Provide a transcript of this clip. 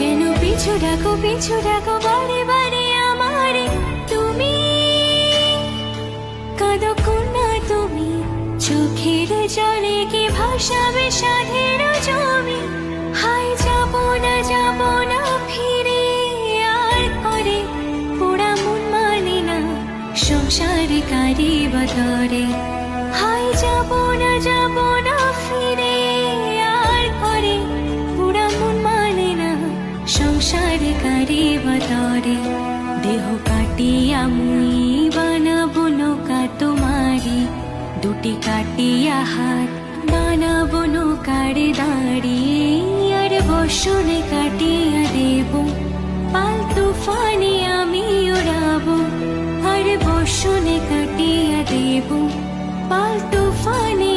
কেন পিছু ডাকো বারে বারে আমারে তুমি, কাঁদো কন্যা তুমি, চোখের জলে কি ভাসাবে সাধের জমি। হায় যাব না ফিরে আর করে পোড়া মন মানে না সংসার কারি বদরে। হায় যাব না ফিরে আর করে পোড়া মন মানে না সংসার কারি বদরে। দেহ কাটিয়া মুই বানাবো নৌকা তোমারি, দুটি কাটিয়া হাত বানাবো নৌকার দাঁড়ি। আর বসনে কাটিয়া দেব পাল তুফানে আমি ওড়াবো, আর বসনে কাটিয়া দেব পাল তুফানে